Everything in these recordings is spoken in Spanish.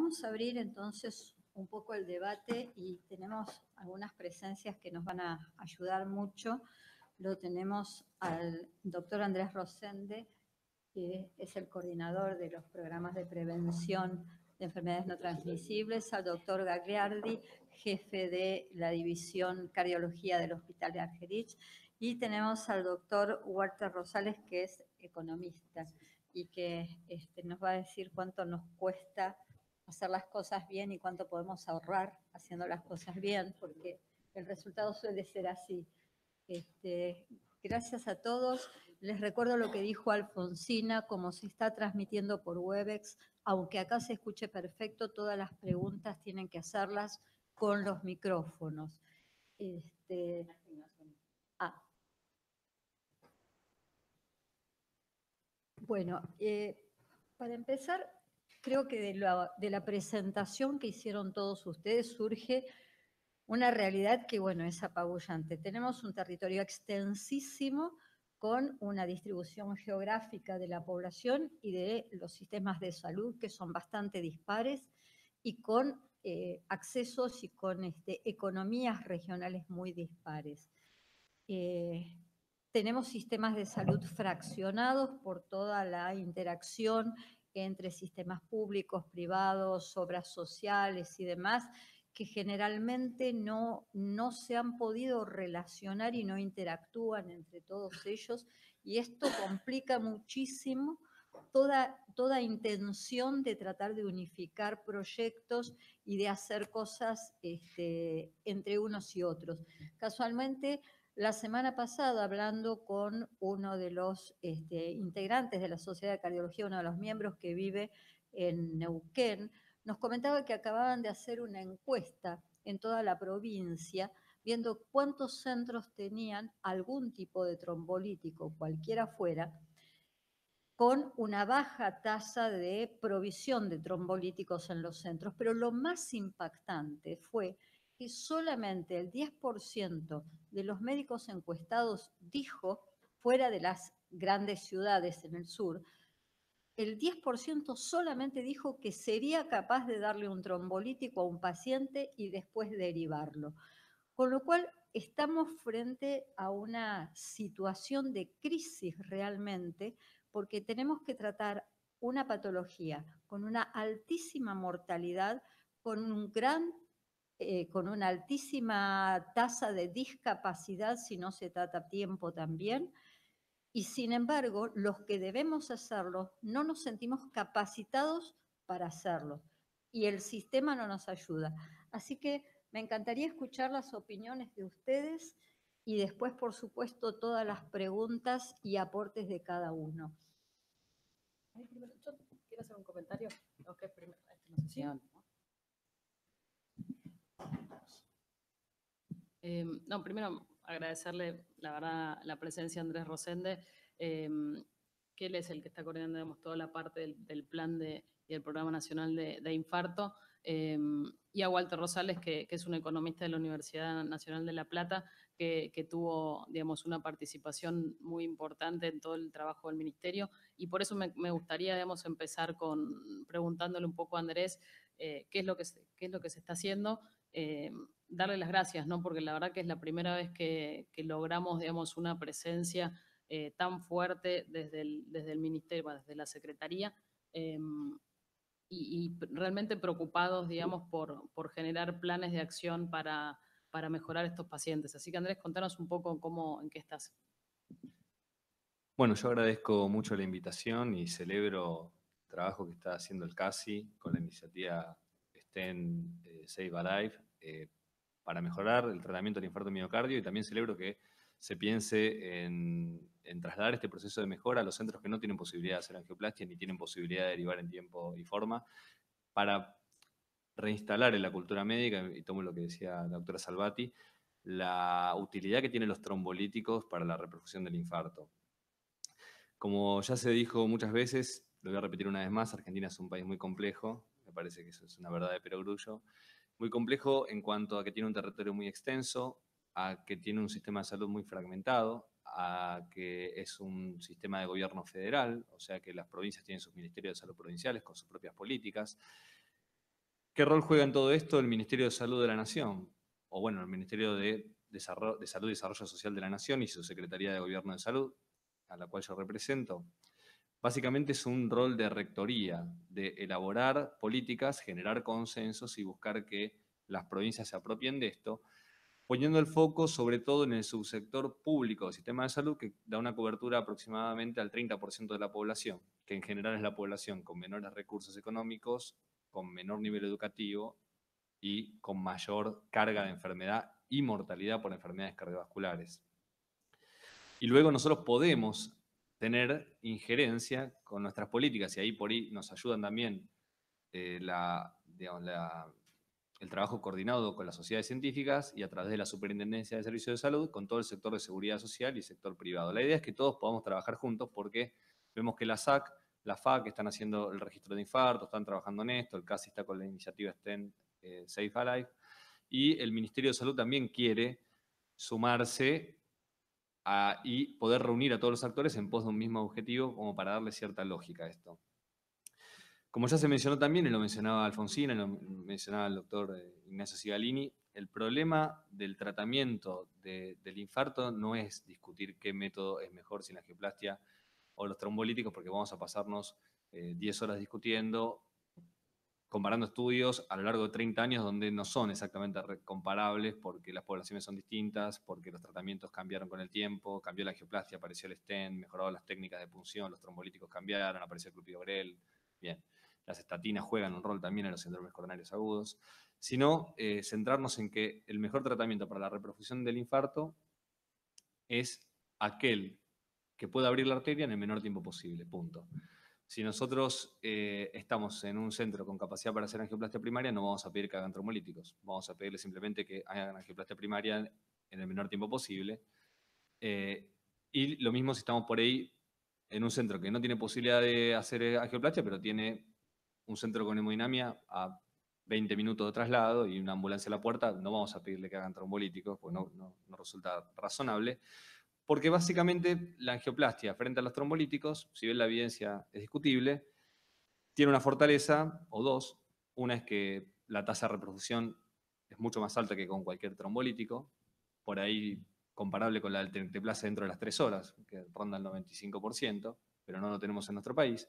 vamos a abrir entonces un poco el debate y tenemos algunas presencias que nos van a ayudar mucho. Lo tenemos al doctor Andrés Rosende, que es el coordinador de los programas de prevención de enfermedades no transmisibles, al doctor Gagliardi, jefe de la división cardiología del Hospital de Argerich, y tenemos al doctor Walter Rosales, que es economista y que nos va a decir cuánto nos cuesta hacer las cosas bien y cuánto podemos ahorrar haciendo las cosas bien, porque el resultado suele ser así. Gracias a todos. Les recuerdo lo que dijo Alfonsina, como se está transmitiendo por Webex, aunque acá se escuche perfecto, todas las preguntas tienen que hacerlas con los micrófonos. Bueno, para empezar, creo que de la presentación que hicieron todos ustedes surge una realidad que, bueno, es apabullante. Tenemos un territorio extensísimo con una distribución geográfica de la población y de los sistemas de salud que son bastante dispares y con accesos y con economías regionales muy dispares. Tenemos sistemas de salud fraccionados por toda la interacción entre sistemas públicos, privados, obras sociales y demás, que generalmente no se han podido relacionar y no interactúan entre todos ellos, y esto complica muchísimo toda intención de tratar de unificar proyectos y de hacer cosas entre unos y otros. Casualmente, la semana pasada, hablando con uno de los integrantes de la Sociedad de Cardiología, uno de los miembros que vive en Neuquén, nos comentaba que acababan de hacer una encuesta en toda la provincia, viendo cuántos centros tenían algún tipo de trombolítico, cualquiera fuera, con una baja tasa de provisión de trombolíticos en los centros. Pero lo más impactante fue que solamente el 10% de los médicos encuestados dijo, fuera de las grandes ciudades en el sur, el 10% solamente dijo que sería capaz de darle un trombolítico a un paciente y después derivarlo. Con lo cual, estamos frente a una situación de crisis realmente, porque tenemos que tratar una patología con una altísima mortalidad, con una altísima tasa de discapacidad si no se trata a tiempo también, y sin embargo, los que debemos hacerlo no nos sentimos capacitados para hacerlo, y el sistema no nos ayuda. Así que me encantaría escuchar las opiniones de ustedes y después, por supuesto, todas las preguntas y aportes de cada uno. Yo quiero hacer un comentario. Okay, primero, no sé si no, primero agradecerle, la verdad, la presencia de Andrés Rosende, que él es el que está coordinando, digamos, toda la parte del plan y del Programa Nacional de Infarto, y a Walter Rosales, que es un economista de la Universidad Nacional de La Plata, que tuvo, digamos, una participación muy importante en todo el trabajo del Ministerio, y por eso me gustaría, digamos, empezar preguntándole un poco a Andrés qué es lo que se está haciendo, darle las gracias, ¿no? Porque la verdad que es la primera vez que logramos, digamos, una presencia tan fuerte desde el Ministerio, desde la Secretaría, y realmente preocupados, digamos, por generar planes de acción para mejorar estos pacientes. Así que, Andrés, contanos un poco en qué estás. Bueno, yo agradezco mucho la invitación y celebro el trabajo que está haciendo el CASI con la iniciativa STEM Save a Life para mejorar el tratamiento del infarto de miocardio, y también celebro que se piense en trasladar este proceso de mejora a los centros que no tienen posibilidad de hacer angioplastia ni tienen posibilidad de derivar en tiempo y forma, para reinstalar en la cultura médica, y tomo lo que decía la doctora Salvati, la utilidad que tienen los trombolíticos para la repercusión del infarto. Como ya se dijo muchas veces, lo voy a repetir una vez más, Argentina es un país muy complejo, me parece que eso es una verdad de perogrullo, muy complejo en cuanto a que tiene un territorio muy extenso, a que tiene un sistema de salud muy fragmentado, a que es un sistema de gobierno federal, o sea que las provincias tienen sus ministerios de salud provinciales con sus propias políticas, ¿Qué rol juega en todo esto el Ministerio de Salud de la Nación? O bueno, el Ministerio de Salud y Desarrollo Social de la Nación y su Secretaría de Gobierno de Salud, a la cual yo represento. Básicamente es un rol de rectoría, de elaborar políticas, generar consensos y buscar que las provincias se apropien de esto, poniendo el foco sobre todo en el subsector público del sistema de salud, que da una cobertura aproximadamente al 30% de la población, que en general es la población con menores recursos económicos, con menor nivel educativo y con mayor carga de enfermedad y mortalidad por enfermedades cardiovasculares. Y luego nosotros podemos tener injerencia con nuestras políticas, y ahí por ahí nos ayudan también el trabajo coordinado con las sociedades científicas y a través de la Superintendencia de Servicios de Salud con todo el sector de seguridad social y sector privado. La idea es que todos podamos trabajar juntos porque vemos que la SAC, la FAC están haciendo el registro de infarto, están trabajando en esto, el CASI está con la iniciativa STEM Safe Alive, y el Ministerio de Salud también quiere sumarse y poder reunir a todos los actores en pos de un mismo objetivo como para darle cierta lógica a esto. Como ya se mencionó también, y lo mencionaba Alfonsina, y lo mencionaba el doctor Ignacio Sigalini, el problema del tratamiento del infarto no es discutir qué método es mejor, si la angioplastia o los trombolíticos, porque vamos a pasarnos 10 horas discutiendo, comparando estudios a lo largo de 30 años donde no son exactamente comparables porque las poblaciones son distintas, porque los tratamientos cambiaron con el tiempo, cambió la angioplastia, apareció el stent, mejoraron las técnicas de punción, los trombolíticos cambiaron, apareció el clopidogrel, bien. Las estatinas juegan un rol también en los síndromes coronarios agudos, sino centrarnos en que el mejor tratamiento para la reperfusión del infarto es aquel que pueda abrir la arteria en el menor tiempo posible, punto. Si nosotros estamos en un centro con capacidad para hacer angioplastia primaria, no vamos a pedir que hagan trombolíticos, vamos a pedirle simplemente que hagan angioplastia primaria en el menor tiempo posible. Y lo mismo si estamos por ahí en un centro que no tiene posibilidad de hacer angioplastia, pero tiene un centro con hemodinamia a 20 minutos de traslado y una ambulancia a la puerta, no vamos a pedirle que hagan trombolíticos, porque no resulta razonable. Porque básicamente la angioplastia frente a los trombolíticos, si bien la evidencia es discutible, tiene una fortaleza o dos. Una es que la tasa de reperfusión es mucho más alta que con cualquier trombolítico, por ahí comparable con la del tenecteplase dentro de las 3 horas, que ronda el 95%, pero no lo tenemos en nuestro país.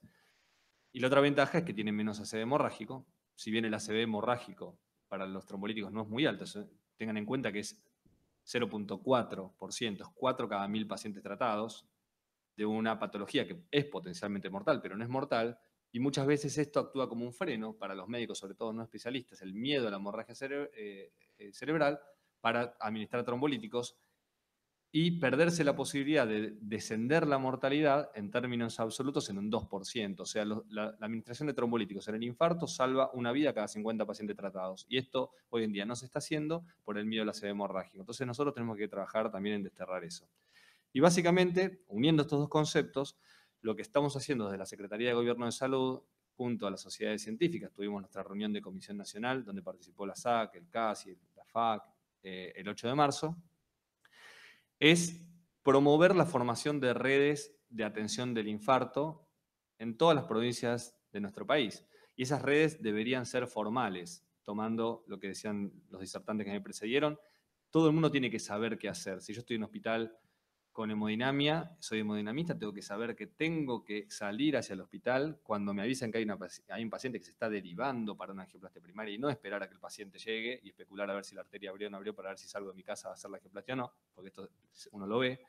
Y la otra ventaja es que tiene menos ACV hemorrágico. Si bien el ACV hemorrágico para los trombolíticos no es muy alto, tengan en cuenta que es 0.4%, es 4 cada 1000 pacientes tratados de una patología que es potencialmente mortal, pero no es mortal, y muchas veces esto actúa como un freno para los médicos, sobre todo no especialistas, el miedo a la hemorragia cerebral para administrar trombolíticos y perderse la posibilidad de descender la mortalidad en términos absolutos en un 2%. O sea, la administración de trombolíticos en el infarto salva una vida cada 50 pacientes tratados. Y esto hoy en día no se está haciendo por el miedo a la ACV hemorrágica. Entonces nosotros tenemos que trabajar también en desterrar eso. Y básicamente, uniendo estos dos conceptos, lo que estamos haciendo desde la Secretaría de Gobierno de Salud, junto a las sociedades científicas, tuvimos nuestra reunión de Comisión Nacional, donde participó la SAC, el CASI, la FAC, el 8 de marzo, es promover la formación de redes de atención del infarto en todas las provincias de nuestro país. Y esas redes deberían ser formales, tomando lo que decían los disertantes que me precedieron. Todo el mundo tiene que saber qué hacer. Si yo estoy en un hospital con hemodinamia, soy hemodinamista, tengo que saber que tengo que salir hacia el hospital cuando me avisan que hay un paciente que se está derivando para una angioplastia primaria y no esperar a que el paciente llegue y especular a ver si la arteria abrió o no abrió para ver si salgo de mi casa a hacer la angioplastia o no, porque esto uno lo ve.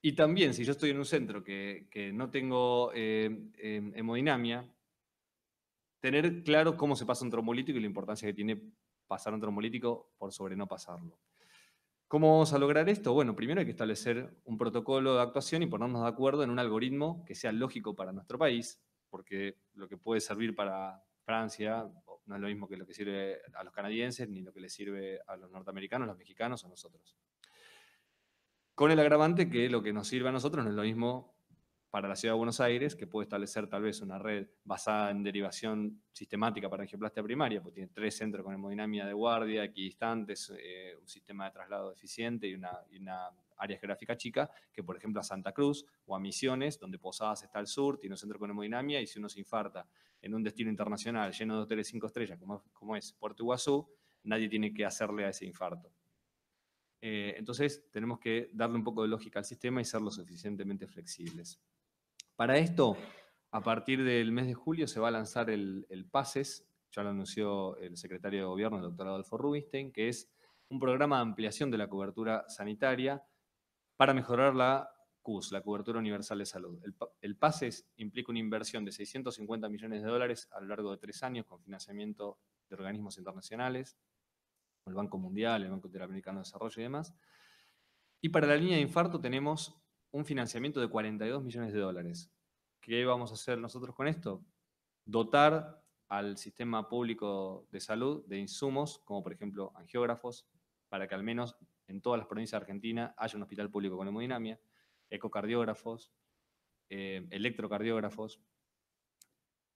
Y también, si yo estoy en un centro que no tengo hemodinamia, tener claro cómo se pasa un trombolítico y la importancia que tiene pasar un trombolítico por sobre no pasarlo. ¿Cómo vamos a lograr esto? Bueno, primero hay que establecer un protocolo de actuación y ponernos de acuerdo en un algoritmo que sea lógico para nuestro país, porque lo que puede servir para Francia no es lo mismo que lo que sirve a los canadienses, ni lo que les sirve a los norteamericanos, los mexicanos o a nosotros. Con el agravante que lo que nos sirve a nosotros no es lo mismo para la Ciudad de Buenos Aires, que puede establecer tal vez una red basada en derivación sistemática para angioplastia primaria, porque tiene 3 centros con hemodinamia de guardia, equidistantes, un sistema de traslado eficiente y una área geográfica chica, que por ejemplo a Santa Cruz o a Misiones, donde Posadas está al sur, tiene un centro con hemodinamia, y si uno se infarta en un destino internacional lleno de hoteles 5 estrellas, como es Puerto Iguazú, nadie tiene que hacerle a ese infarto. Entonces tenemos que darle un poco de lógica al sistema y ser lo suficientemente flexibles. Para esto, a partir del mes de julio se va a lanzar el PACES, ya lo anunció el secretario de Gobierno, el doctor Adolfo Rubinstein, que es un programa de ampliación de la cobertura sanitaria para mejorar la CUS, la cobertura universal de salud. El PACES implica una inversión de 650 millones de dólares a lo largo de 3 años con financiamiento de organismos internacionales, como el Banco Mundial, el Banco Interamericano de Desarrollo y demás. Y para la línea de infarto tenemos un financiamiento de 42 millones de dólares. ¿Qué vamos a hacer nosotros con esto? Dotar al sistema público de salud de insumos, como por ejemplo angiógrafos, para que al menos en todas las provincias de Argentina haya un hospital público con hemodinamia, ecocardiógrafos, electrocardiógrafos.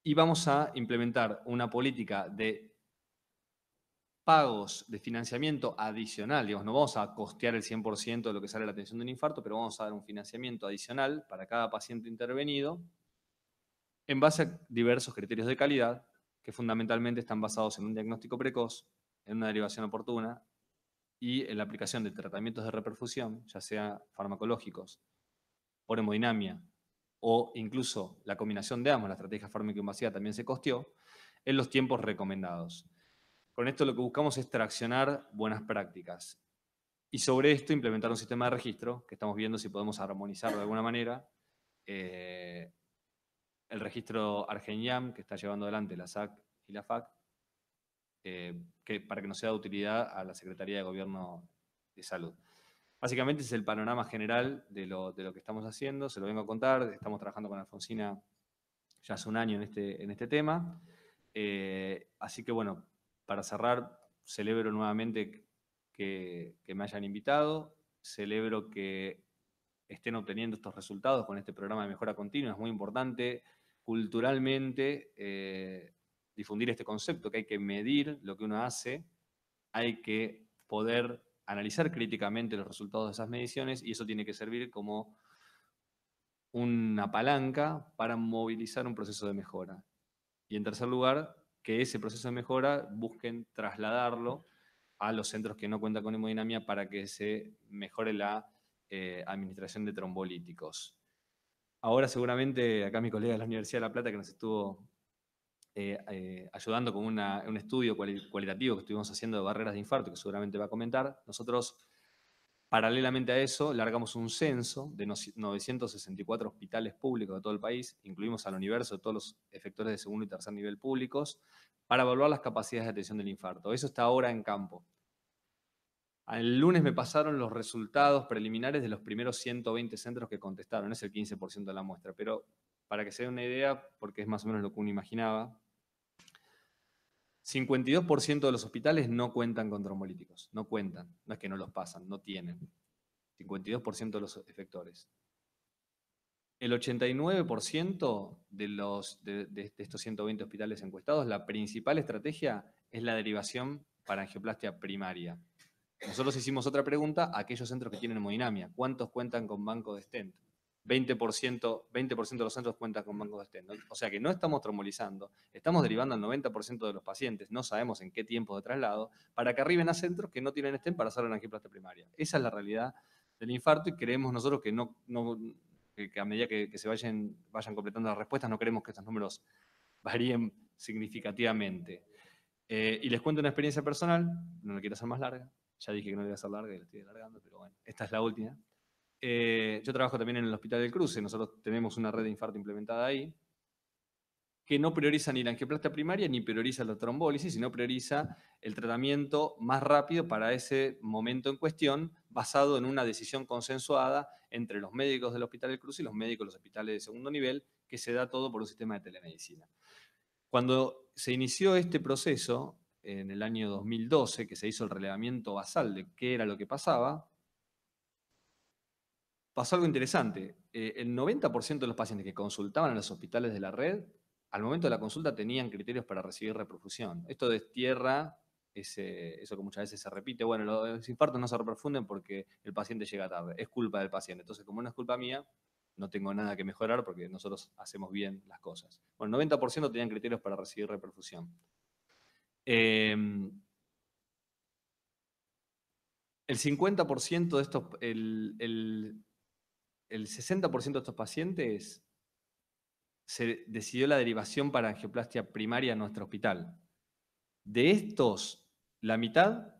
Y vamos a implementar una política de pagos de financiamiento adicional, digamos, no vamos a costear el 100% de lo que sale la atención de un infarto, pero vamos a dar un financiamiento adicional para cada paciente intervenido en base a diversos criterios de calidad que fundamentalmente están basados en un diagnóstico precoz, en una derivación oportuna y en la aplicación de tratamientos de reperfusión, ya sea farmacológicos, por hemodinamia o incluso la combinación de ambos, la estrategia fármaco-invasiva también se costeó, en los tiempos recomendados. Con esto lo que buscamos es traccionar buenas prácticas y sobre esto implementar un sistema de registro que estamos viendo si podemos armonizarlo de alguna manera. El registro Argeniam que está llevando adelante la SAC y la FAC, para que nos sea de utilidad a la Secretaría de Gobierno de Salud. Básicamente ese es el panorama general de lo que estamos haciendo, se lo vengo a contar, estamos trabajando con Alfonsina ya hace un año en este tema. Así que bueno, para cerrar, celebro nuevamente que me hayan invitado, celebro que estén obteniendo estos resultados con este programa de mejora continua. Es muy importante culturalmente difundir este concepto, que hay que medir lo que uno hace, hay que poder analizar críticamente los resultados de esas mediciones y eso tiene que servir como una palanca para movilizar un proceso de mejora. Y en tercer lugar, que ese proceso de mejora busquen trasladarlo a los centros que no cuentan con hemodinamia para que se mejore la administración de trombolíticos. Ahora seguramente acá mi colega de la Universidad de La Plata que nos estuvo ayudando con un estudio cualitativo que estuvimos haciendo de barreras de infarto, que seguramente va a comentar. Nosotros, paralelamente a eso, largamos un censo de 964 hospitales públicos de todo el país, incluimos al universo de todos los efectores de segundo y tercer nivel públicos, para evaluar las capacidades de atención del infarto. Eso está ahora en campo. El lunes me pasaron los resultados preliminares de los primeros 120 centros que contestaron, es el 15% de la muestra, pero para que se den una idea, porque es más o menos lo que uno imaginaba, 52% de los hospitales no cuentan con trombolíticos, no cuentan, no es que no los pasan, no tienen. 52% de los efectores. El 89% de estos 120 hospitales encuestados, la principal estrategia es la derivación para angioplastia primaria. Nosotros hicimos otra pregunta a aquellos centros que tienen hemodinamia. ¿Cuántos cuentan con banco de stent? 20% de los centros cuentan con bancos de stent. O sea que no estamos trombolizando, estamos derivando al 90% de los pacientes, no sabemos en qué tiempo de traslado, para que arriben a centros que no tienen stent para hacer una angioplastia primaria. Esa es la realidad del infarto y creemos nosotros que, que a medida que se vayan completando las respuestas, no queremos que estos números varíen significativamente. Y les cuento una experiencia personal, no la quiero hacer más larga, ya dije que no la iba a hacer larga y la estoy alargando, pero bueno, esta es la última. Yo trabajo también en el Hospital del Cruce, nosotros tenemos una red de infarto implementada ahí, que no prioriza ni la angioplastia primaria ni prioriza la trombólisis, sino prioriza el tratamiento más rápido para ese momento en cuestión, basado en una decisión consensuada entre los médicos del Hospital del Cruce y los médicos de los hospitales de segundo nivel, que se da todo por un sistema de telemedicina. Cuando se inició este proceso, en el año 2012, que se hizo el relevamiento basal de qué era lo que pasaba, pasó algo interesante. El 90% de los pacientes que consultaban en los hospitales de la red, al momento de la consulta tenían criterios para recibir reperfusión. Esto destierra eso que muchas veces se repite. Bueno, los infartos no se reperfunden porque el paciente llega tarde. Es culpa del paciente. Entonces, como no es culpa mía, no tengo nada que mejorar porque nosotros hacemos bien las cosas. Bueno, el 90% tenían criterios para recibir reperfusión. El 50% de estos, el 60% de estos pacientes se decidió la derivación para angioplastia primaria en nuestro hospital. De estos, la mitad,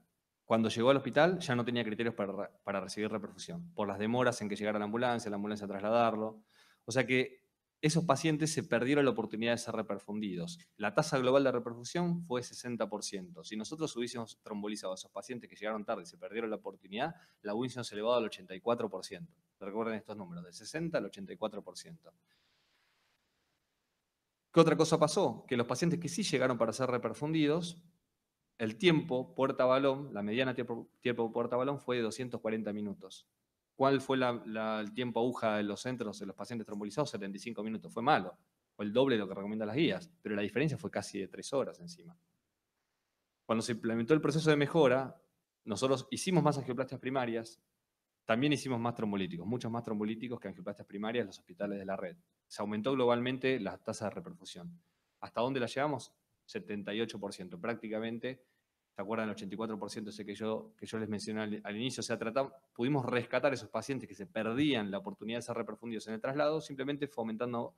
cuando llegó al hospital, ya no tenía criterios para recibir reperfusión, por las demoras en que llegara la ambulancia a trasladarlo. O sea que esos pacientes se perdieron la oportunidad de ser reperfundidos. La tasa global de reperfusión fue 60%. Si nosotros hubiésemos trombolizado a esos pacientes que llegaron tarde y se perdieron la oportunidad, la Wilson se elevó al 84%. Recuerden estos números, del 60 al 84%. ¿Qué otra cosa pasó? Que los pacientes que sí llegaron para ser reperfundidos, el tiempo puerta-balón, la mediana tiempo puerta-balón fue de 240 minutos. ¿Cuál fue el tiempo aguja de los centros de los pacientes trombolizados? 75 minutos. Fue malo. Fue el doble de lo que recomiendan las guías, pero la diferencia fue casi de 3 horas encima. Cuando se implementó el proceso de mejora, nosotros hicimos más angioplastias primarias, también hicimos más trombolíticos, muchos más trombolíticos que angioplastias primarias en los hospitales de la red. Se aumentó globalmente la tasa de reperfusión. ¿Hasta dónde la llevamos? 78%, prácticamente. ¿Se acuerdan el 84% ese que yo les mencioné al inicio? O sea, pudimos rescatar esos pacientes que se perdían la oportunidad de ser reperfundidos en el traslado, simplemente fomentando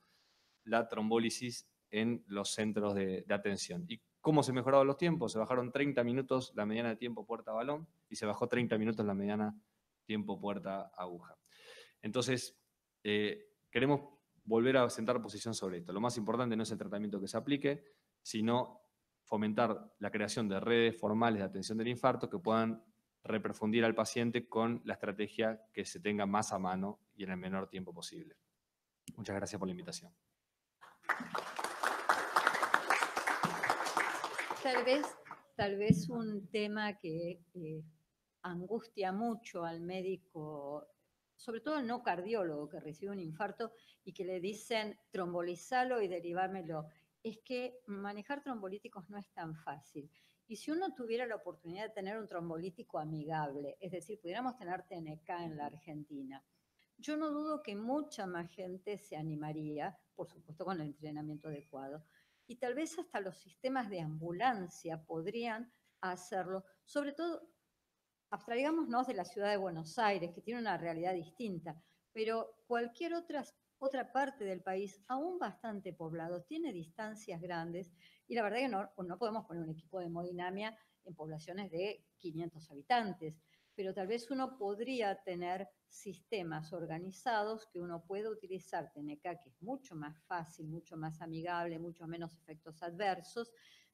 la trombólisis en los centros de atención. ¿Y cómo se mejoraron los tiempos? Se bajaron 30 minutos la mediana de tiempo puerta-balón y se bajó 30 minutos la mediana tiempo puerta-aguja. Entonces, queremos volver a sentar posición sobre esto. Lo más importante no es el tratamiento que se aplique, sino fomentar la creación de redes formales de atención del infarto que puedan reperfundir al paciente con la estrategia que se tenga más a mano y en el menor tiempo posible. Muchas gracias por la invitación. Tal vez un tema que angustia mucho al médico, sobre todo el no cardiólogo que recibe un infarto y que le dicen trombolizalo y derivármelo, es que manejar trombolíticos no es tan fácil. Y si uno tuviera la oportunidad de tener un trombolítico amigable, es decir, pudiéramos tener TNK en la Argentina, yo no dudo que mucha más gente se animaría, por supuesto con el entrenamiento adecuado, y tal vez hasta los sistemas de ambulancia podrían hacerlo, sobre todo abstraigámonos de la ciudad de Buenos Aires, que tiene una realidad distinta, pero cualquier otra parte del país, aún bastante poblado, tiene distancias grandes y la verdad que no podemos poner un equipo de hemodinamia en poblaciones de 500 habitantes, pero tal vez uno podría tener sistemas organizados que uno pueda utilizar TNK, que es mucho más fácil, mucho más amigable, mucho menos efectos adversos,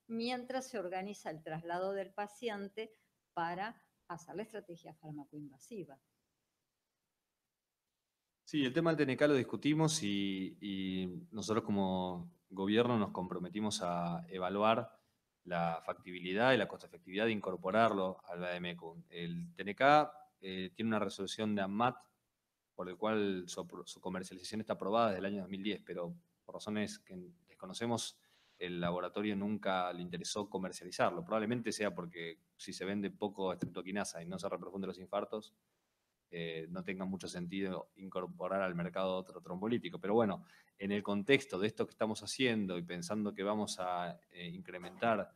mientras se organiza el traslado del paciente para hacer la estrategia farmacoinvasiva. Sí, el tema del TNK lo discutimos y nosotros como gobierno nos comprometimos a evaluar la factibilidad y la costo-efectividad de incorporarlo al VADMECUM. El TNK tiene una resolución de ANMAT por el cual su comercialización está aprobada desde el año 2010, pero por razones que desconocemos, el laboratorio nunca le interesó comercializarlo. Probablemente sea porque si se vende poco estreptoquinasa y no se reperfunden los infartos, no tenga mucho sentido incorporar al mercado otro trombolítico. Pero bueno, en el contexto de esto que estamos haciendo y pensando que vamos a incrementar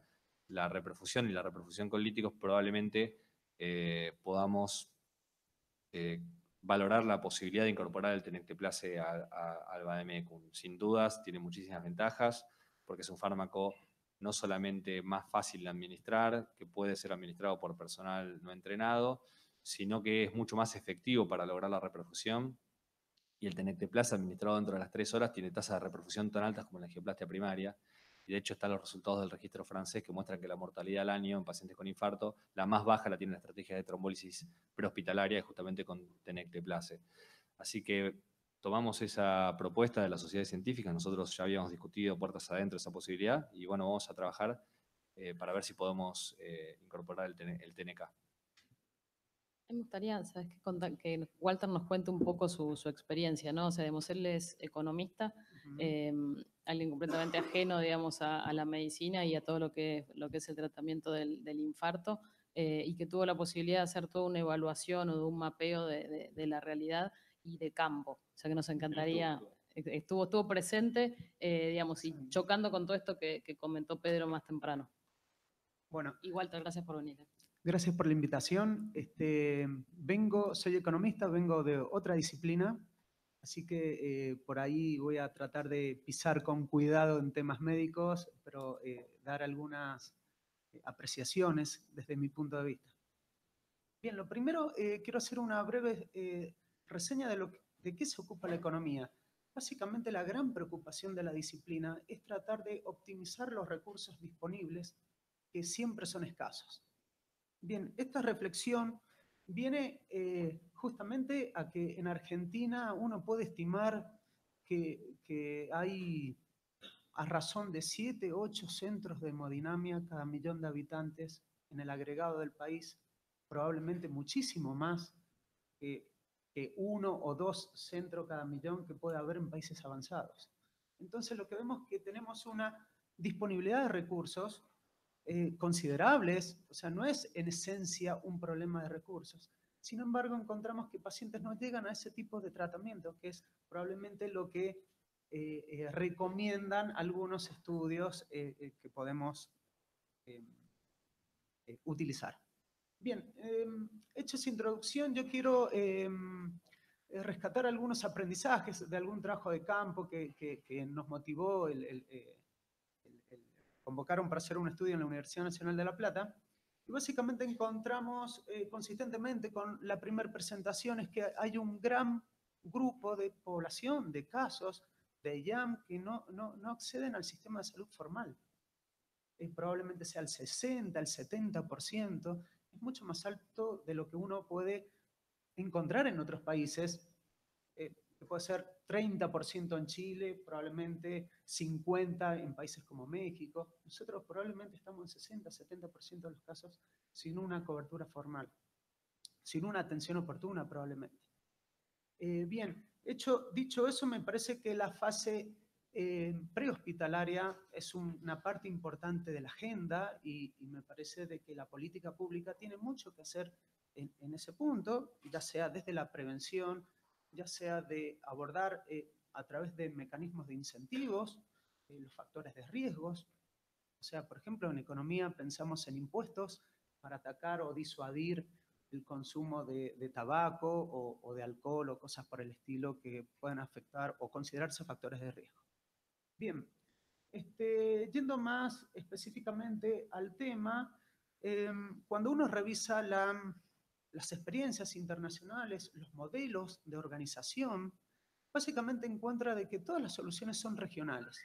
la reperfusión y la reperfusión con líticos, probablemente podamos valorar la posibilidad de incorporar el tenecteplase al VADMECUM. Sin dudas, tiene muchísimas ventajas, porque es un fármaco no solamente más fácil de administrar, que puede ser administrado por personal no entrenado, sino que es mucho más efectivo para lograr la reperfusión. Y el tenecteplase administrado dentro de las 3 horas tiene tasas de reperfusión tan altas como la angioplastia primaria. Y de hecho están los resultados del registro francés que muestran que la mortalidad al año en pacientes con infarto, la más baja la tiene la estrategia de trombólisis prehospitalaria, justamente con tenecteplase. Así que tomamos esa propuesta de las sociedades científicas, nosotros ya habíamos discutido puertas adentro esa posibilidad, y bueno, vamos a trabajar para ver si podemos incorporar el TNK. Me gustaría, ¿sabes qué? Que Walter nos cuente un poco su experiencia, ¿no? O sea, digamos, él es economista, alguien completamente ajeno, digamos, a la medicina y a todo lo que es el tratamiento del infarto, y que tuvo la posibilidad de hacer toda una evaluación o de un mapeo de la realidad y de campo. O sea, que nos encantaría, estuvo presente, digamos, y chocando con todo esto que comentó Pedro más temprano. Bueno, Y Walter, gracias por venir. gracias por la invitación. Soy economista, vengo de otra disciplina, así que por ahí voy a tratar de pisar con cuidado en temas médicos, pero dar algunas apreciaciones desde mi punto de vista. Bien, lo primero, quiero hacer una breve reseña de qué se ocupa la economía. Básicamente, la gran preocupación de la disciplina es tratar de optimizar los recursos disponibles, que siempre son escasos. Bien, esta reflexión viene justamente a que en Argentina uno puede estimar que hay a razón de 7, 8 centros de hemodinamia cada millón de habitantes en el agregado del país, probablemente muchísimo más que 1 o 2 centros cada millón que puede haber en países avanzados. Entonces lo que vemos es que tenemos una disponibilidad de recursos considerables, o sea, no es en esencia un problema de recursos. Sin embargo, encontramos que pacientes no llegan a ese tipo de tratamiento, que es probablemente lo que recomiendan algunos estudios que podemos utilizar. Bien, hecha esa introducción, yo quiero rescatar algunos aprendizajes de algún trabajo de campo que nos motivó convocaron para hacer un estudio en la Universidad Nacional de La Plata. Y básicamente encontramos consistentemente con la primera presentación es que hay un gran grupo de población, de casos de IAM que no acceden al sistema de salud formal. Probablemente sea el 60, el 70%, es mucho más alto de lo que uno puede encontrar en otros países, que puede ser 30% en Chile, probablemente 50% en países como México. Nosotros probablemente estamos en 60, 70% de los casos sin una cobertura formal, sin una atención oportuna probablemente. Bien, dicho eso, me parece que la fase prehospitalaria es una parte importante de la agenda y me parece de que la política pública tiene mucho que hacer en ese punto, ya sea desde la prevención, ya sea de abordar a través de mecanismos de incentivos, los factores de riesgos. O sea, por ejemplo, en economía pensamos en impuestos para atacar o disuadir el consumo de tabaco o de alcohol o cosas por el estilo que puedan afectar o considerarse factores de riesgo. Bien, yendo más específicamente al tema, cuando uno revisa las experiencias internacionales, los modelos de organización, básicamente encuentra de que todas las soluciones son regionales.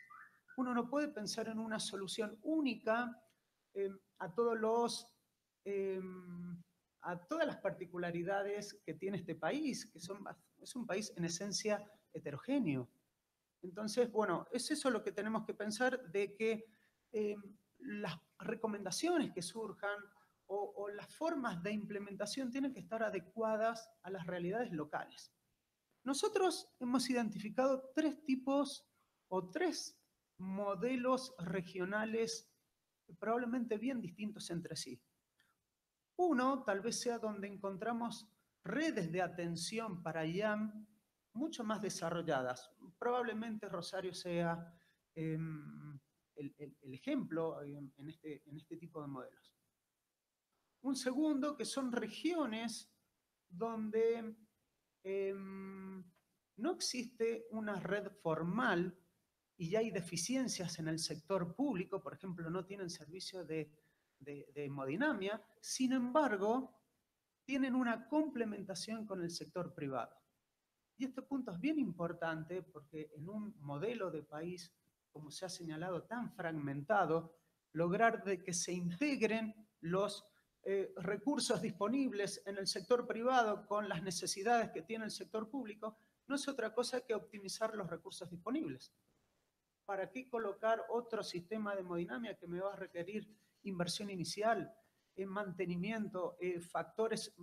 Uno no puede pensar en una solución única a todas las particularidades que tiene este país, es un país en esencia heterogéneo. Entonces, bueno, es eso lo que tenemos que pensar, de que las recomendaciones que surjan o las formas de implementación tienen que estar adecuadas a las realidades locales. Nosotros hemos identificado 3 tipos o 3 modelos regionales probablemente bien distintos entre sí. Uno tal vez sea donde encontramos redes de atención para IAM mucho más desarrolladas. Probablemente Rosario sea el ejemplo en este tipo de modelos. Un segundo, que son regiones donde no existe una red formal y hay deficiencias en el sector público, por ejemplo, no tienen servicio de hemodinamia, sin embargo, tienen una complementación con el sector privado. Y este punto es bien importante porque en un modelo de país, como se ha señalado, tan fragmentado, lograr de que se integren los recursos disponibles en el sector privado con las necesidades que tiene el sector público, no es otra cosa que optimizar los recursos disponibles. ¿Para qué colocar otro sistema de hemodinamia que me va a requerir inversión inicial, mantenimiento, factores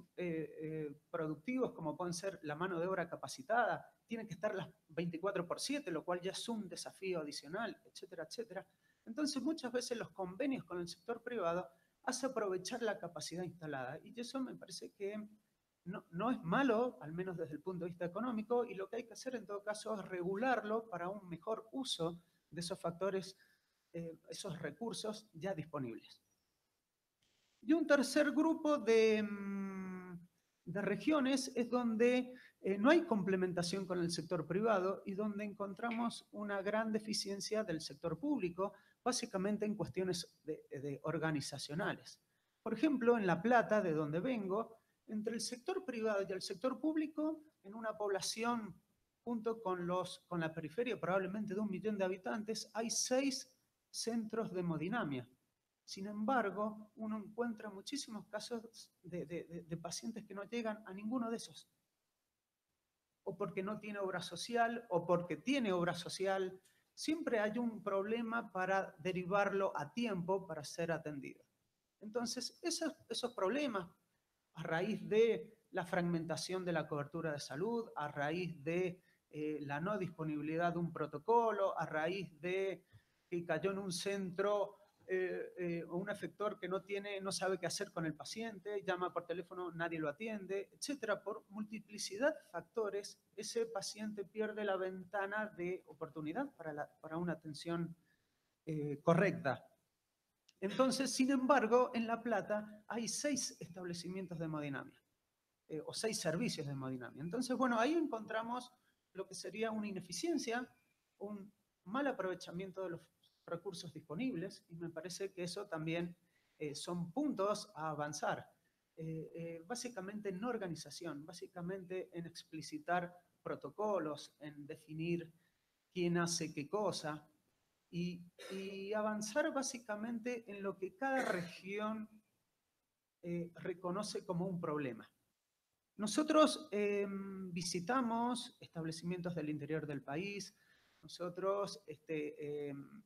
productivos como pueden ser la mano de obra capacitada, tienen que estar las 24/7, lo cual ya es un desafío adicional, etcétera, etcétera. Entonces, muchas veces los convenios con el sector privado hace aprovechar la capacidad instalada. Y eso me parece que no es malo, al menos desde el punto de vista económico, y lo que hay que hacer en todo caso es regularlo para un mejor uso de esos factores, esos recursos ya disponibles. Y un tercer grupo de regiones es donde no hay complementación con el sector privado y donde encontramos una gran deficiencia del sector público, básicamente en cuestiones organizacionales. Por ejemplo, en La Plata, de donde vengo, entre el sector privado y el sector público, en una población junto con la periferia probablemente de 1 millón de habitantes, hay 6 centros de hemodinamia. Sin embargo, uno encuentra muchísimos casos de pacientes que no llegan a ninguno de esos. O porque no tiene obra social, o porque tiene obra social. Siempre hay un problema para derivarlo a tiempo para ser atendido. Entonces, esos problemas, a raíz de la fragmentación de la cobertura de salud, a raíz de la no disponibilidad de un protocolo, a raíz de que cayó en un centro o un efector que no sabe qué hacer con el paciente, llama por teléfono, nadie lo atiende, etcétera. Por multiplicidad de factores, ese paciente pierde la ventana de oportunidad para una atención correcta. Entonces, sin embargo, en La Plata hay 6 establecimientos de hemodinamia, o 6 servicios de hemodinamia. Entonces, bueno, ahí encontramos lo que sería una ineficiencia, un mal aprovechamiento de los recursos disponibles, y me parece que eso también son puntos a avanzar. Básicamente en organización, básicamente en explicitar protocolos, en definir quién hace qué cosa, y avanzar básicamente en lo que cada región reconoce como un problema. Nosotros visitamos establecimientos del interior del país, nosotros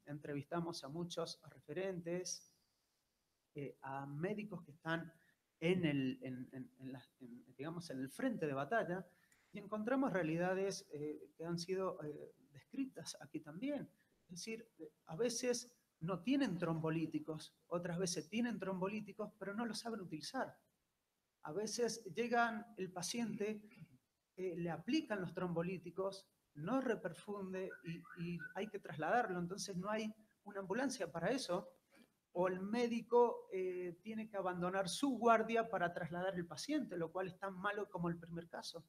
entrevistamos a muchos referentes, a médicos que están digamos, en el frente de batalla, y encontramos realidades que han sido descritas aquí también. Es decir, a veces no tienen trombolíticos, otras veces tienen trombolíticos, pero no los saben utilizar. A veces llegan el paciente, le aplican los trombolíticos, no reperfunde y hay que trasladarlo, entonces no hay una ambulancia para eso, o el médico tiene que abandonar su guardia para trasladar el paciente, lo cual es tan malo como el primer caso.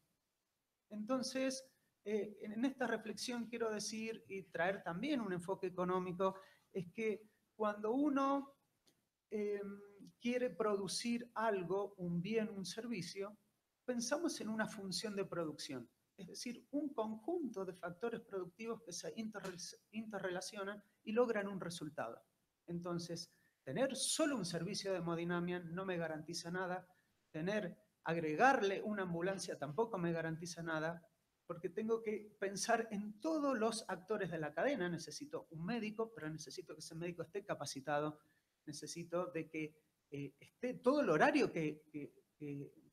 Entonces, en esta reflexión quiero decir y traer también un enfoque económico, es que cuando uno quiere producir algo, un bien, un servicio, pensamos en una función de producción, es decir, un conjunto de factores productivos que se interrelacionan y logran un resultado. Entonces, tener solo un servicio de hemodinamia no me garantiza nada, agregarle una ambulancia tampoco me garantiza nada, porque tengo que pensar en todos los actores de la cadena. Necesito un médico, pero necesito que ese médico esté capacitado, necesito de que esté todo el horario que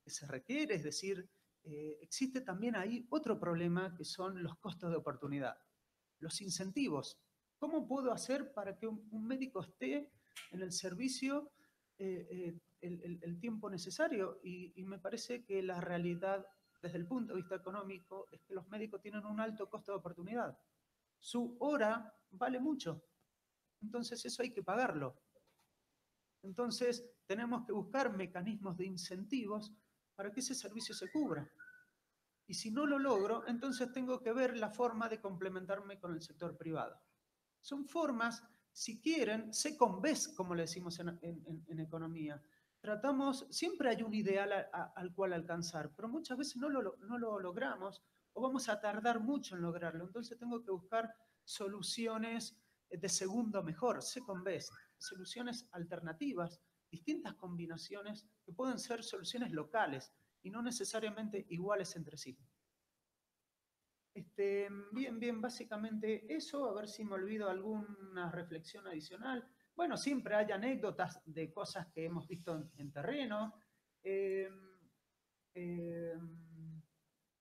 se requiere, es decir, existe también ahí otro problema que son los costos de oportunidad, los incentivos. ¿Cómo puedo hacer para que un médico esté en el servicio el tiempo necesario? Y me parece que la realidad desde el punto de vista económico es que los médicos tienen un alto costo de oportunidad. Su hora vale mucho, entonces eso hay que pagarlo. Entonces, tenemos que buscar mecanismos de incentivos para que ese servicio se cubra. Y si no lo logro, entonces tengo que ver la forma de complementarme con el sector privado. Son formas, si quieren, second best, como le decimos en economía. Siempre hay un ideal al cual alcanzar, pero muchas veces no lo logramos o vamos a tardar mucho en lograrlo. Entonces tengo que buscar soluciones de segundo mejor, second best, soluciones alternativas, distintas combinaciones que pueden ser soluciones locales y no necesariamente iguales entre sí. Bien, básicamente eso, a ver si me olvido alguna reflexión adicional. Bueno, siempre hay anécdotas de cosas que hemos visto en terreno. Eh, eh,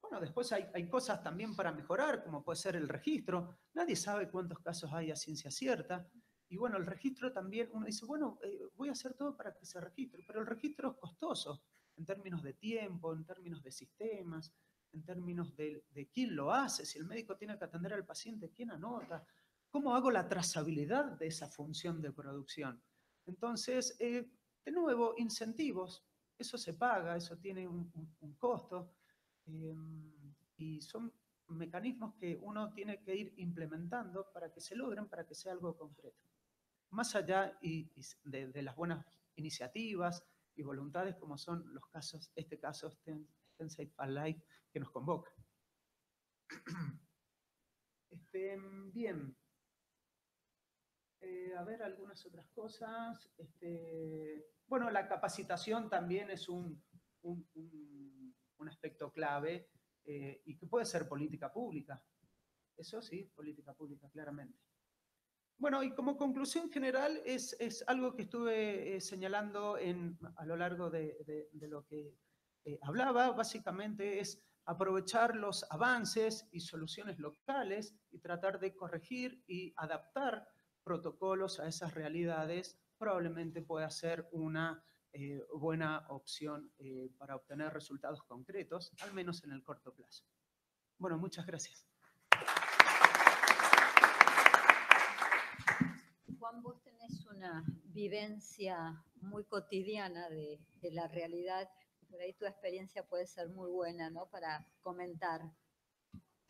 bueno, después hay cosas también para mejorar, como puede ser el registro. Nadie sabe cuántos casos hay a ciencia cierta. Y bueno, el registro también, uno dice, bueno, voy a hacer todo para que se registre, pero el registro es costoso en términos de tiempo, en términos de sistemas, en términos de quién lo hace, si el médico tiene que atender al paciente, quién anota, cómo hago la trazabilidad de esa función de producción. Entonces, de nuevo, incentivos, eso se paga, eso tiene un costo. Y son mecanismos que uno tiene que ir implementando para que se logren, para que sea algo concreto. Más allá de las buenas iniciativas y voluntades como son los casos, este caso, STEM Safe Life, que nos convoca. Bien. A ver, algunas otras cosas. Bueno, la capacitación también es un aspecto clave y que puede ser política pública. Eso sí, política pública, claramente. Bueno, y como conclusión general es algo que estuve señalando a lo largo de lo que hablaba. Básicamente es aprovechar los avances y soluciones locales y tratar de corregir y adaptar protocolos a esas realidades. Probablemente pueda ser una buena opción para obtener resultados concretos, al menos en el corto plazo. Bueno, muchas gracias. Juan, vos tenés una vivencia muy cotidiana de la realidad. Por ahí tu experiencia puede ser muy buena, ¿no? Para comentar.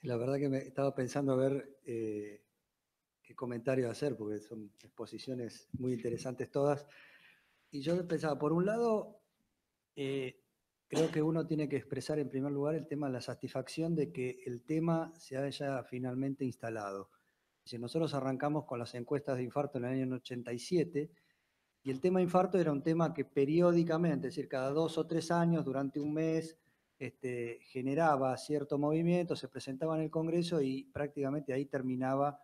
La verdad que me estaba pensando a ver qué comentario hacer, porque son exposiciones muy interesantes todas. Y yo pensaba, por un lado, creo que uno tiene que expresar en primer lugar el tema de la satisfacción de que el tema se haya finalmente instalado. Si nosotros arrancamos con las encuestas de infarto en el año 87, y el tema infarto era un tema que periódicamente, es decir, cada 2 o 3 años, durante un mes, generaba cierto movimiento, se presentaba en el Congreso y prácticamente ahí terminaba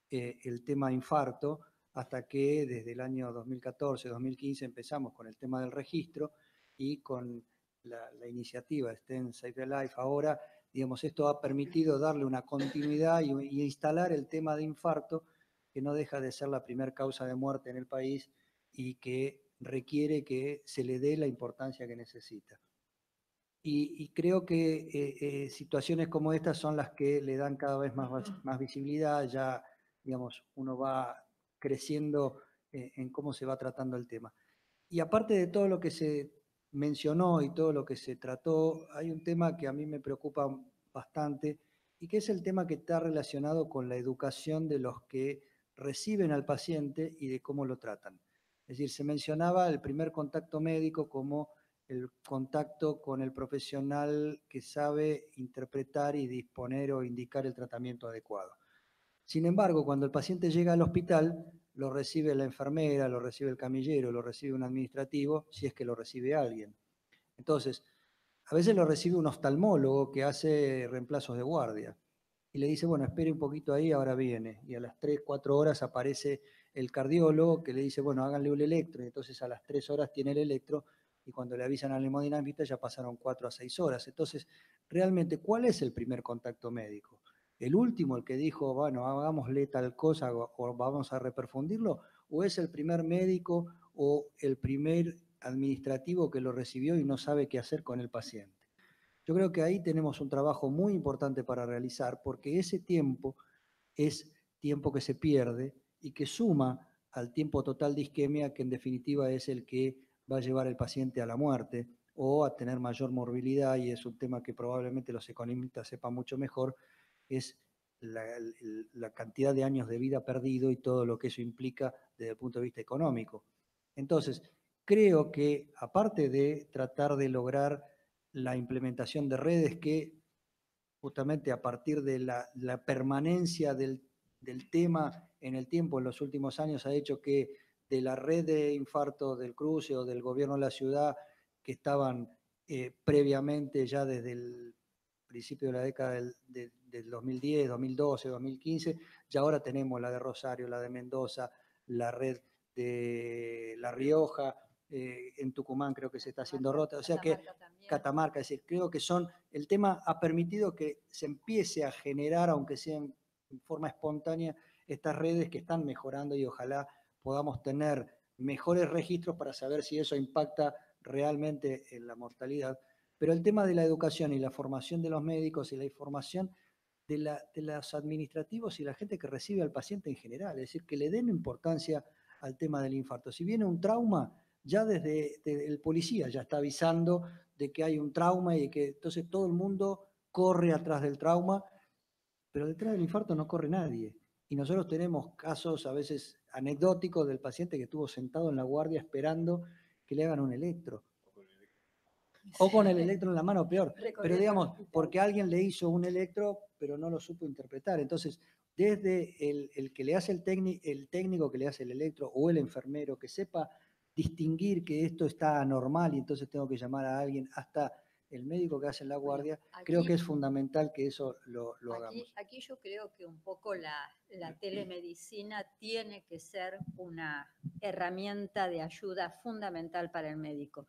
el tema infarto, hasta que desde el año 2014-2015 empezamos con el tema del registro y con la iniciativa STEM Safe Life ahora, digamos, esto ha permitido darle una continuidad y instalar el tema de infarto, que no deja de ser la primera causa de muerte en el país y que requiere que se le dé la importancia que necesita. Y creo que situaciones como estas son las que le dan cada vez más visibilidad, ya, digamos, uno va creciendo en cómo se va tratando el tema. Y aparte de todo lo que se mencionó y todo lo que se trató, hay un tema que a mí me preocupa bastante y que es el tema que está relacionado con la educación de los que reciben al paciente y de cómo lo tratan. Es decir, se mencionaba el primer contacto médico como el contacto con el profesional que sabe interpretar y disponer o indicar el tratamiento adecuado. Sin embargo, cuando el paciente llega al hospital, lo recibe la enfermera, lo recibe el camillero, lo recibe un administrativo, si es que lo recibe alguien. Entonces, a veces lo recibe un oftalmólogo que hace reemplazos de guardia y le dice, bueno, espere un poquito ahí, ahora viene. Y a las 3, 4 horas aparece el cardiólogo que le dice, bueno, háganle un electro, y entonces a las 3 horas tiene el electro, y cuando le avisan al hemodinamista ya pasaron 4 a 6 horas. Entonces, realmente, ¿cuál es el primer contacto médico? ¿El último, el que dijo, bueno, hagámosle tal cosa o vamos a reperfundirlo? ¿O es el primer médico o el primer administrativo que lo recibió y no sabe qué hacer con el paciente? Yo creo que ahí tenemos un trabajo muy importante para realizar, porque ese tiempo es tiempo que se pierde y que suma al tiempo total de isquemia, que en definitiva es el que va a llevar al paciente a la muerte o a tener mayor morbilidad, y es un tema que probablemente los economistas sepan mucho mejor, es la cantidad de años de vida perdido y todo lo que eso implica desde el punto de vista económico. Entonces, creo que aparte de tratar de lograr la implementación de redes que justamente a partir de la permanencia del tema en el tiempo en los últimos años ha hecho que de la red de infarto del cruce o del gobierno de la ciudad que estaban previamente ya desde el principio de la década del 2010, 2012, 2015, ya ahora tenemos la de Rosario, la de Mendoza, la red de La Rioja, en Tucumán creo que se está haciendo rota, o sea que Catamarca, es decir, creo que el tema ha permitido que se empiece a generar, aunque sea en forma espontánea, estas redes que están mejorando y ojalá podamos tener mejores registros para saber si eso impacta realmente en la mortalidad. Pero el tema de la educación y la formación de los médicos y la información de los administrativos y la gente que recibe al paciente en general, es decir, que le den importancia al tema del infarto. Si viene un trauma, ya desde el policía ya está avisando de que hay un trauma y que entonces todo el mundo corre atrás del trauma, pero detrás del infarto no corre nadie. Y nosotros tenemos casos a veces anecdóticos del paciente que estuvo sentado en la guardia esperando que le hagan un electro. O con el electro en la mano, peor. Pero digamos, porque alguien le hizo un electro, pero no lo supo interpretar. Entonces, desde el que le hace el técnico que le hace el electro o el enfermero que sepa distinguir que esto está anormal y entonces tengo que llamar a alguien, hasta el médico que hace la guardia, aquí, creo que es fundamental que eso lo hagamos. Aquí yo creo que un poco la telemedicina tiene que ser una herramienta de ayuda fundamental para el médico.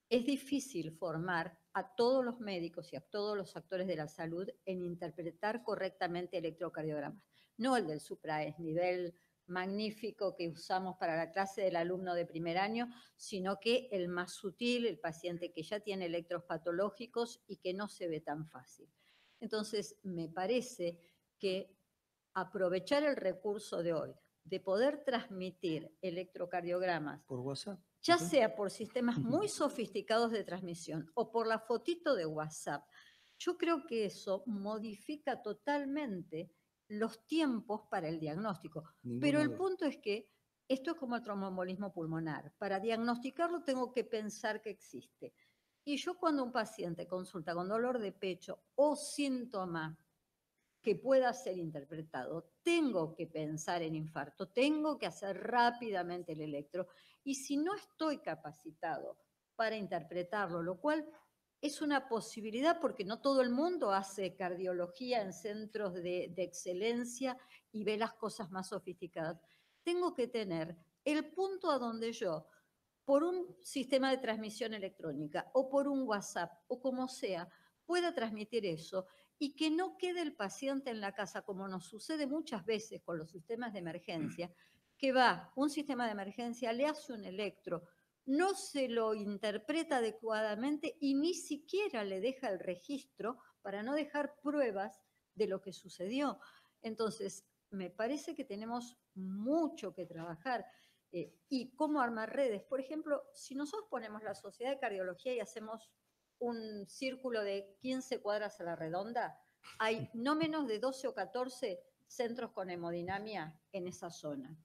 Es difícil formar a todos los médicos y a todos los actores de la salud en interpretar correctamente electrocardiogramas. No el del supraes, nivel magnífico que usamos para la clase del alumno de primer año, sino que el más sutil, el paciente que ya tiene electros patológicos y que no se ve tan fácil. Entonces, me parece que aprovechar el recurso de hoy, de poder transmitir electrocardiogramas por WhatsApp, ya sea por sistemas muy sofisticados de transmisión o por la fotito de WhatsApp, yo creo que eso modifica totalmente los tiempos para el diagnóstico. Pero el punto es que esto es como el tromboembolismo pulmonar. Para diagnosticarlo tengo que pensar que existe. Y yo cuando un paciente consulta con dolor de pecho o síntoma que pueda ser interpretado, tengo que pensar en infarto, tengo que hacer rápidamente el electro, y si no estoy capacitado para interpretarlo, lo cual es una posibilidad porque no todo el mundo hace cardiología en centros de excelencia y ve las cosas más sofisticadas, tengo que tener el punto a donde yo, por un sistema de transmisión electrónica o por un WhatsApp o como sea, pueda transmitir eso y que no quede el paciente en la casa, como nos sucede muchas veces con los sistemas de emergencia, que va un sistema de emergencia, le hace un electro, no se lo interpreta adecuadamente y ni siquiera le deja el registro para no dejar pruebas de lo que sucedió. Entonces, me parece que tenemos mucho que trabajar. Y cómo armar redes. Por ejemplo, si nosotros ponemos la Sociedad de Cardiología y hacemos un círculo de 15 cuadras a la redonda, hay no menos de 12 o 14 centros con hemodinamia en esa zona.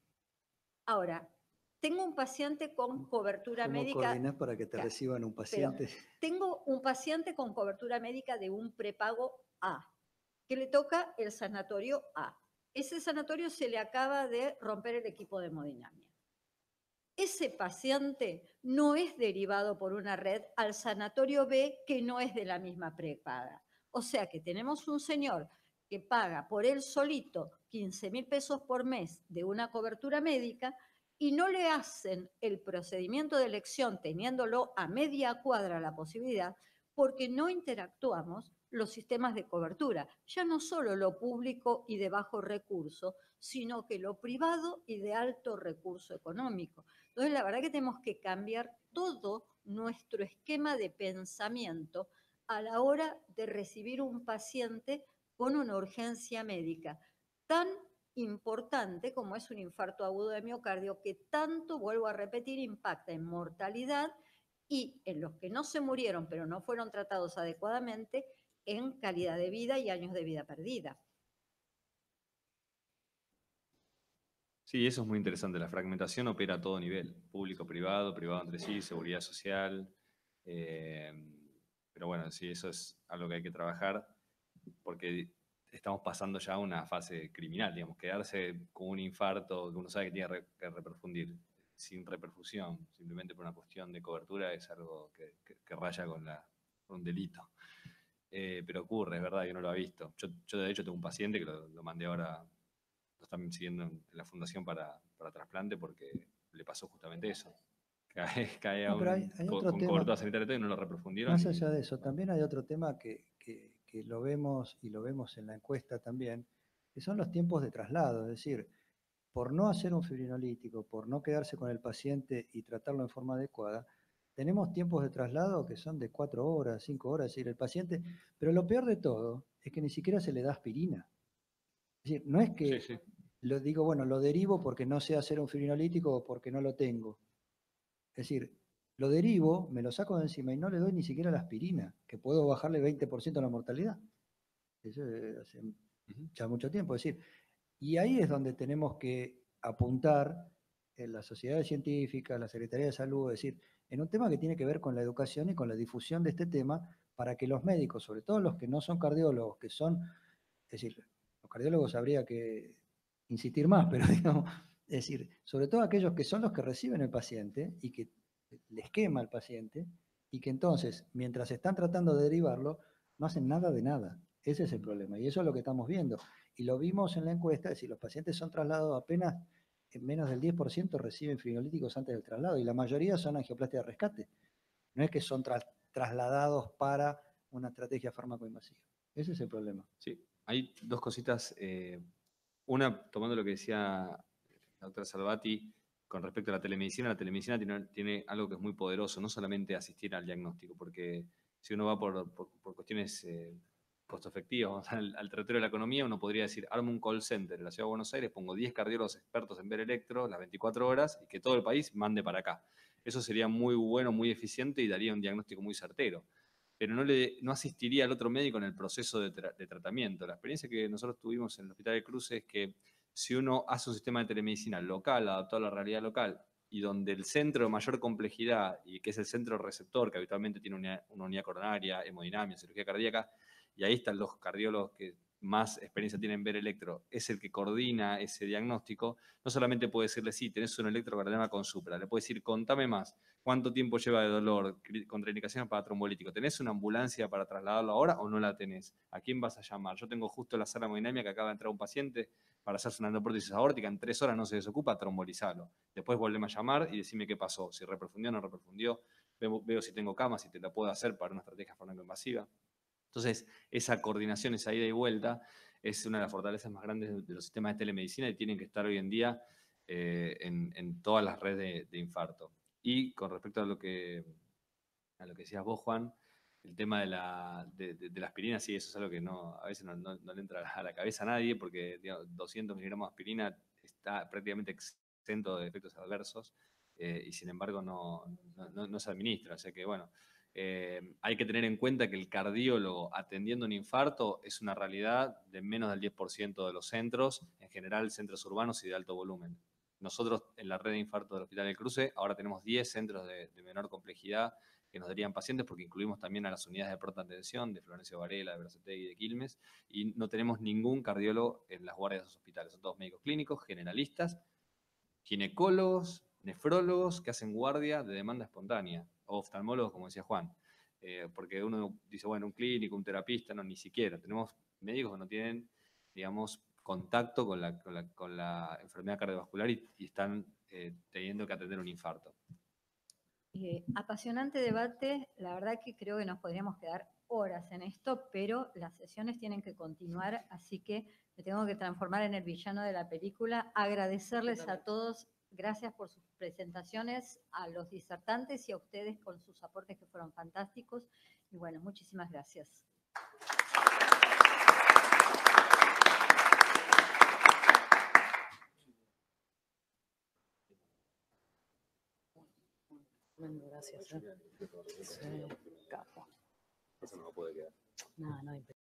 Ahora, tengo un paciente con cobertura médica. ¿Cómo coordinás para que te reciban un paciente? Tengo un paciente con cobertura médica de un prepago A, que le toca el sanatorio A. Ese sanatorio se le acaba de romper el equipo de hemodinamia. Ese paciente no es derivado por una red al sanatorio B que no es de la misma prepaga. O sea que tenemos un señor que paga por él solito 15.000 pesos por mes de una cobertura médica y no le hacen el procedimiento de elección teniéndolo a media cuadra la posibilidad porque no interactuamos los sistemas de cobertura, ya no solo lo público y de bajo recurso, sino que lo privado y de alto recurso económico. Entonces, la verdad que tenemos que cambiar todo nuestro esquema de pensamiento a la hora de recibir un paciente con una urgencia médica tan importante como es un infarto agudo de miocardio, que tanto, vuelvo a repetir, impacta en mortalidad y en los que no se murieron pero no fueron tratados adecuadamente en calidad de vida y años de vida perdida. Sí, eso es muy interesante. La fragmentación opera a todo nivel, público, privado, privado entre sí, seguridad social. Pero bueno, sí, eso es algo que hay que trabajar porque estamos pasando ya a una fase criminal, digamos, quedarse con un infarto que uno sabe que tiene que reperfundir sin reperfusión, simplemente por una cuestión de cobertura, es algo que raya con un delito. Pero ocurre, es verdad que uno lo ha visto. Yo de hecho tengo un paciente que lo mandé ahora, lo están siguiendo en la fundación para trasplante porque le pasó justamente eso. Cae No, pero hay otro con tema. cobertura sanitaria y no lo reprofundieron. Más allá de eso, también hay otro tema que lo vemos y lo vemos en la encuesta también, que son los tiempos de traslado. Es decir, por no hacer un fibrinolítico, por no quedarse con el paciente y tratarlo en forma adecuada, tenemos tiempos de traslado que son de 4 horas, 5 horas, es decir, el paciente, pero lo peor de todo es que ni siquiera se le da aspirina. Es decir, no es que Sí, sí. lo digo, bueno, lo derivo porque no sé hacer un fibrinolítico o porque no lo tengo. Es decir, lo derivo, me lo saco de encima y no le doy ni siquiera la aspirina, que puedo bajarle 20% la mortalidad. Eso hace ya mucho tiempo. Es decir, y ahí es donde tenemos que apuntar en las sociedades científicas, la Secretaría de Salud, es decir, en un tema que tiene que ver con la educación y con la difusión de este tema, para que los médicos, sobre todo los que no son cardiólogos, que son, es decir, los cardiólogos habría que insistir más, pero digamos, es decir, sobre todo aquellos que son los que reciben el paciente y que les quema al paciente, y que entonces, mientras están tratando de derivarlo, no hacen nada de nada. Ese es el problema, y eso es lo que estamos viendo. Y lo vimos en la encuesta, es decir, los pacientes son trasladados apenas, en menos del 10% reciben fibrinolíticos antes del traslado, y la mayoría son angioplastia de rescate. No es que son trasladados para una estrategia fármaco-invasiva. Ese es el problema. Sí, hay dos cositas. Una, tomando lo que decía la doctora Salvati con respecto a la telemedicina tiene algo que es muy poderoso, no solamente asistir al diagnóstico, porque si uno va por cuestiones costo-efectivas al territorio de la economía, uno podría decir, armo un call center en la Ciudad de Buenos Aires, pongo 10 cardiólogos expertos en ver electro las 24 horas y que todo el país mande para acá. Eso sería muy bueno, muy eficiente y daría un diagnóstico muy certero, pero no asistiría al otro médico en el proceso de tratamiento. La experiencia que nosotros tuvimos en el Hospital del Cruce es que si uno hace un sistema de telemedicina local, adaptado a la realidad local, y donde el centro de mayor complejidad, y que es el centro receptor, que habitualmente tiene una unidad coronaria, hemodinamia, cirugía cardíaca, y ahí están los cardiólogos que más experiencia tienen en ver electro, es el que coordina ese diagnóstico, no solamente puede decirle, sí, tenés un electrocardiograma con supra, le puede decir, contame más, cuánto tiempo lleva de dolor, contraindicaciones para trombolítico, ¿tenés una ambulancia para trasladarlo ahora o no la tenés? ¿A quién vas a llamar? Yo tengo justo la sala hemodinámica que acaba de entrar un paciente para hacerse una endoprótesis aórtica, en 3 horas no se desocupa, trombolizarlo. Después volveme a llamar y decime qué pasó, si reperfundió o no reperfundió, veo si tengo cama, si te la puedo hacer para una estrategia fármaco-invasiva. Entonces, esa coordinación, esa ida y vuelta, es una de las fortalezas más grandes de los sistemas de telemedicina y tienen que estar hoy en día en todas las redes de infarto. Y con respecto a lo que decías vos, Juan, el tema de la aspirina, sí, eso es algo que a veces no le entra a la cabeza a nadie, porque digamos, 200 miligramos de aspirina está prácticamente exento de efectos adversos, y sin embargo no se administra. O sea que, bueno, hay que tener en cuenta que el cardiólogo atendiendo un infarto es una realidad de menos del 10% de los centros, en general centros urbanos y de alto volumen. Nosotros en la red de infarto del Hospital del Cruce ahora tenemos 10 centros de menor complejidad que nos darían pacientes, porque incluimos también a las unidades de pronta atención de Florencio Varela, de Berazategui y de Quilmes, y no tenemos ningún cardiólogo en las guardias de esos hospitales. Son todos médicos clínicos, generalistas, ginecólogos, nefrólogos que hacen guardia de demanda espontánea, o oftalmólogos, como decía Juan. Porque uno dice, bueno, un clínico, un terapista, no, ni siquiera. Tenemos médicos que no tienen, digamos, contacto con la enfermedad cardiovascular y están teniendo que atender un infarto. Apasionante debate, la verdad que creo que nos podríamos quedar horas en esto, pero las sesiones tienen que continuar, así que me tengo que transformar en el villano de la película. Agradecerles a todos, gracias por sus presentaciones, a los disertantes y a ustedes con sus aportes que fueron fantásticos. Y bueno, muchísimas gracias. Gracias. Sí, capo. Eso no puede quedar. No,